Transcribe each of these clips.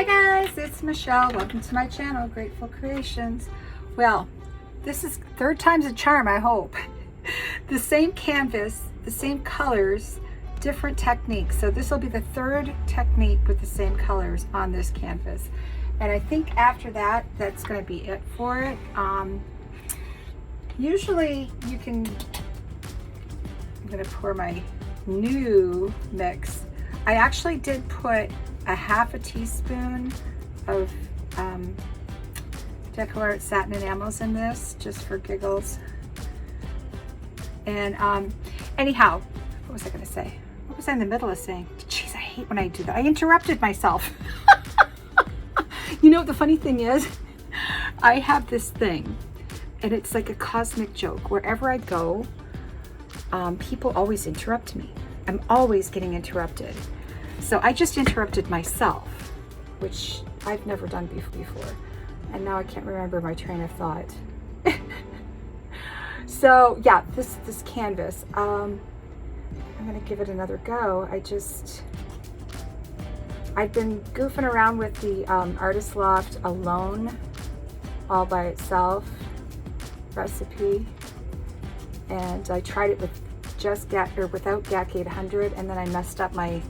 Hi guys, it's Michelle. Welcome to my channel, Grateful Creations. Well, this is third time's a charm, I hope. The same canvas, the same colors, different techniques. So this will be the third technique with the same colors on this canvas. And I think after that, that's going to be it for it. Usually you can, I'm going to pour my new mix. I actually did put a half a teaspoon of Decoart satin enamels in this, just for giggles. And anyhow, what was I going to say? What was I in the middle of saying? Jeez, I hate when I do that. I interrupted myself. You know what the funny thing is? I have this thing, and it's like a cosmic joke. Wherever I go, people always interrupt me. I'm always getting interrupted. So I just interrupted myself, which I've never done before. And now I can't remember my train of thought. So yeah, this canvas, I'm gonna give it another go. I've been goofing around with the Artist Loft Alone, all by itself recipe. And I tried it with just without GAC 800, and then I messed up my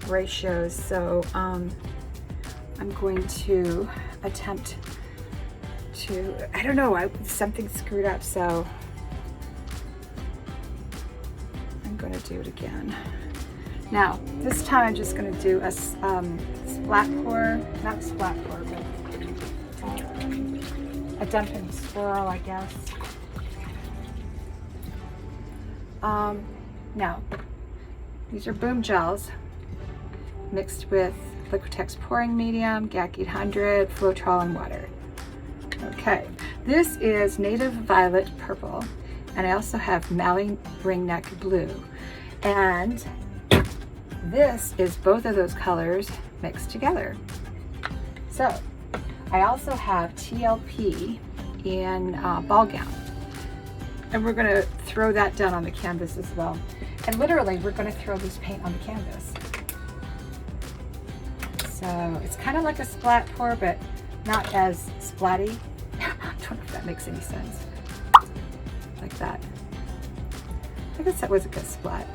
ratios. So I'm going to attempt to, I don't know, something screwed up, so I'm going to do it again. Now this time I'm just going to do a splat pour, not splat pour, but a dumping swirl, I guess. Now these are boom gels mixed with Liquitex pouring medium, GAC 800, Floetrol, and water. Okay, this is Native Violet Purple, and I also have Mallee Ringneck Blue, and this is both of those colors mixed together. So I also have TLP in Ballgown, and we're going to throw that down on the canvas as well. And literally, we're going to throw this paint on the canvas. So it's kind of like a splat pour, but not as splatty. I don't know if that makes any sense. Like that. I guess that was a good splat.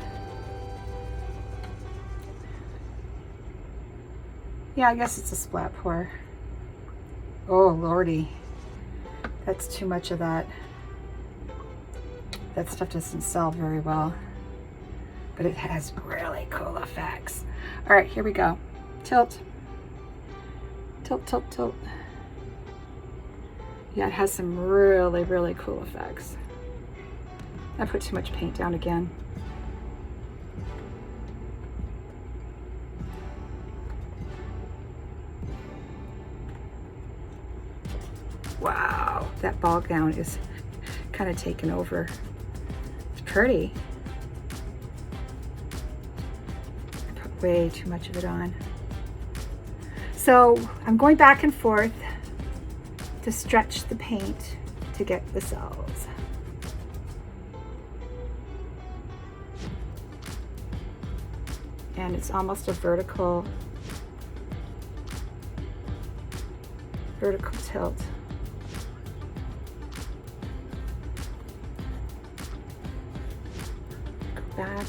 Yeah, I guess it's a splat pour. Oh lordy, that's too much of that. That stuff doesn't sell very well, but it has really cool effects. All right, here we go. Tilt. Tilt, tilt, tilt. Yeah, it has some really, really cool effects. I put too much paint down again. Wow, that ball gown is kind of taken over. It's pretty. I put way too much of it on. So I'm going back and forth to stretch the paint to get the cells. And it's almost a vertical tilt. Go back.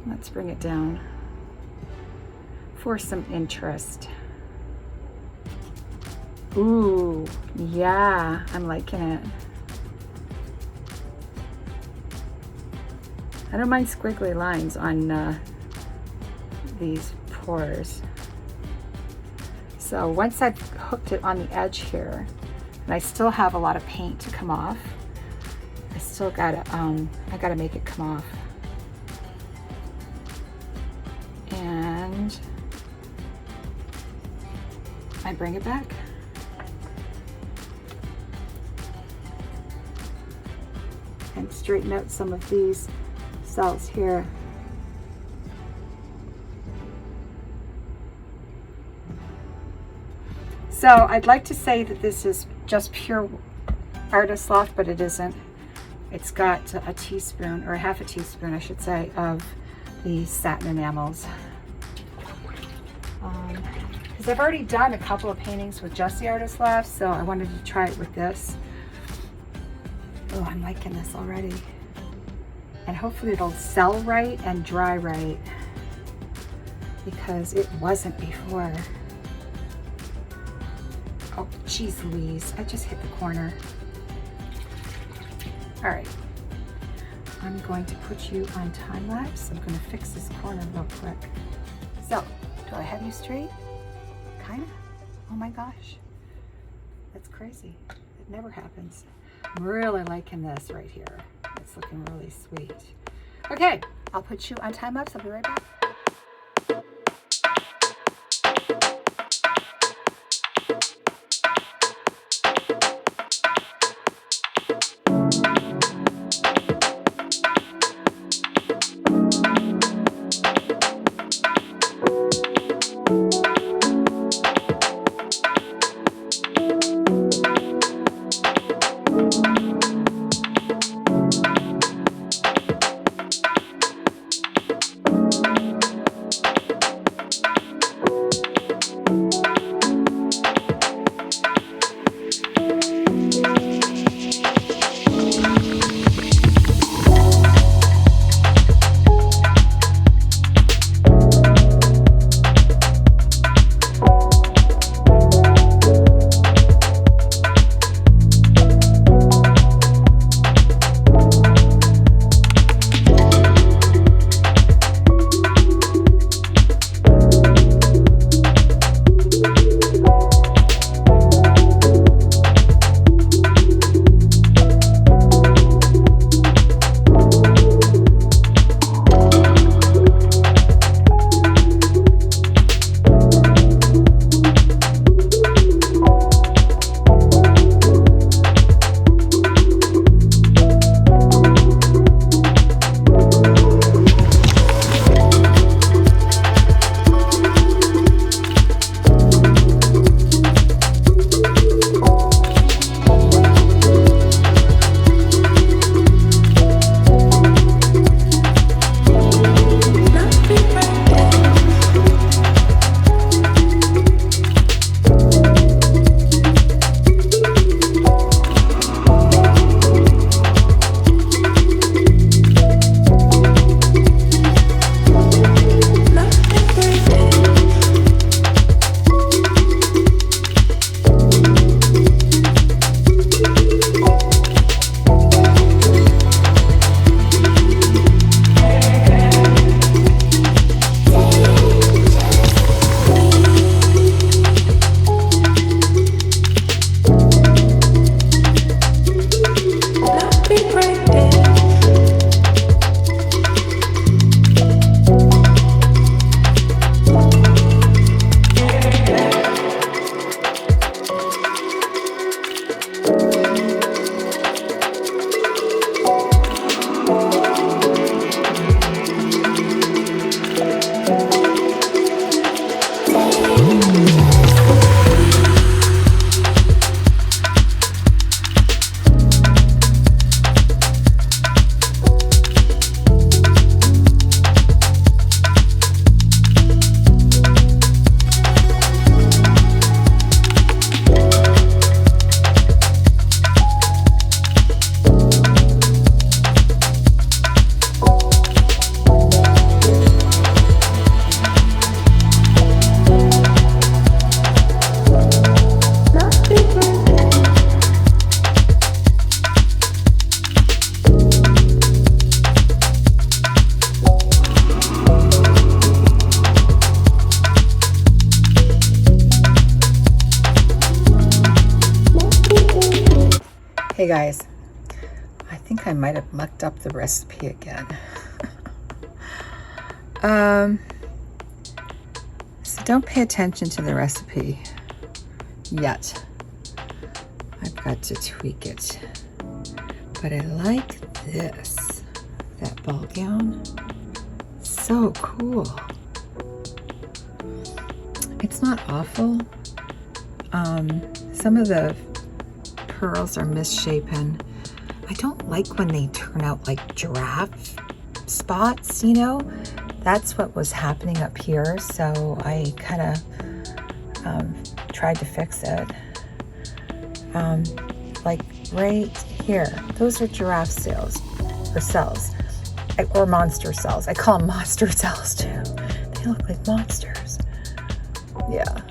Let's bring it down for some interest. Ooh, yeah, I'm liking it. I don't mind squiggly lines on these pours. So once I've hooked it on the edge here, and I still have a lot of paint to come off, I still gotta, I gotta make it come off. And I bring it back. And straighten out some of these cells here. So I'd like to say that this is just pure Artist Loft, but it isn't. It's got a teaspoon, or a half a teaspoon, I should say, of the satin enamels. Because I've already done a couple of paintings with just the Artist Loft, so I wanted to try it with this. Oh, I'm liking this already. And hopefully it'll sell right and dry right, because it wasn't before. Oh, geez Louise, I just hit the corner. All right, I'm going to put you on time lapse. I'm going to fix this corner real quick. So, do I have you straight? Kinda. Oh my gosh, that's crazy. It never happens. I'm really liking this right here. It's looking really sweet. Okay, I'll put you on time lapse. I'll be right back. Hey guys, I think I might have mucked up the recipe again. So don't pay attention to the recipe yet. I've got to tweak it. But I like this, that ball gown. So cool. It's not awful. Some of the pearls are misshapen. I don't like when they turn out like giraffe spots, you know? That's what was happening up here, so I kind of tried to fix it. Like right here, those are giraffe cells, or monster cells. I call them monster cells too. They look like monsters. Yeah.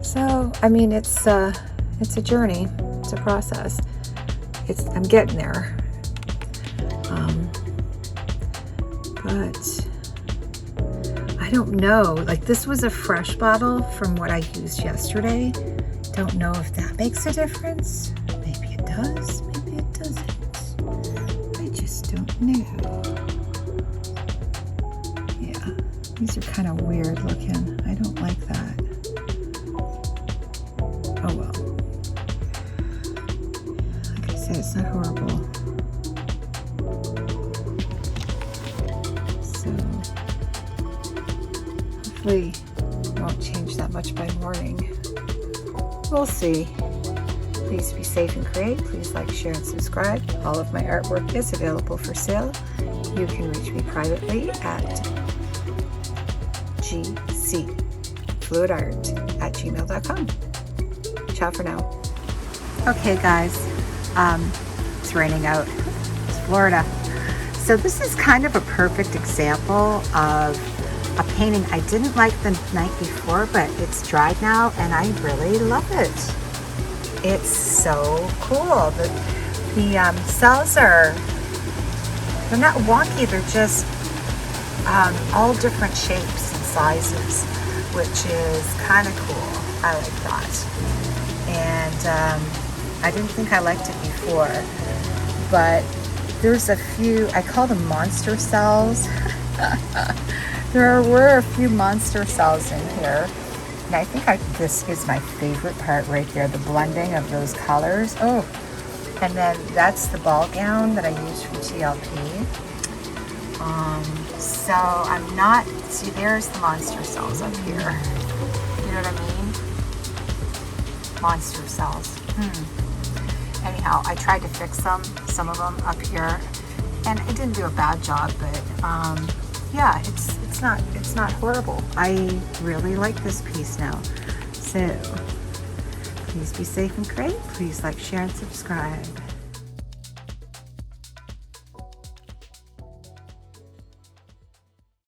So, I mean, it's a journey. It's a process. I'm getting there. But I don't know. Like, this was a fresh bottle from what I used yesterday. Don't know if that makes a difference. Maybe it does. Maybe it doesn't. I just don't know. Yeah, these are kind of weird looking. I don't like that. Oh well. Like I said, it's not horrible. So hopefully it won't change that much by morning. We'll see. Please be safe and create. Please like, share, and subscribe. All of my artwork is available for sale. You can reach me privately at GCFluidart@gmail.com. Ciao for now. Okay guys, it's raining out. It's Florida. So this is kind of a perfect example of a painting I didn't like the night before, but it's dried now and I really love it. It's so cool. The cells they're not wonky, they're just all different shapes and sizes, which is kind of cool. I like that. And I didn't think I liked it before, but there's a few, I call them monster cells. There were a few monster cells in here, and I think this is my favorite part right here, the blending of those colors. Oh, and then that's the ball gown that I used from TLP. So I'm not, see, there's the monster cells up here. You know what I mean? Monster cells. Anyhow, I tried to fix them, some of them up here, and I didn't do a bad job, but yeah, it's not horrible. I really like this piece now. So please be safe and create. Please like, share, and subscribe.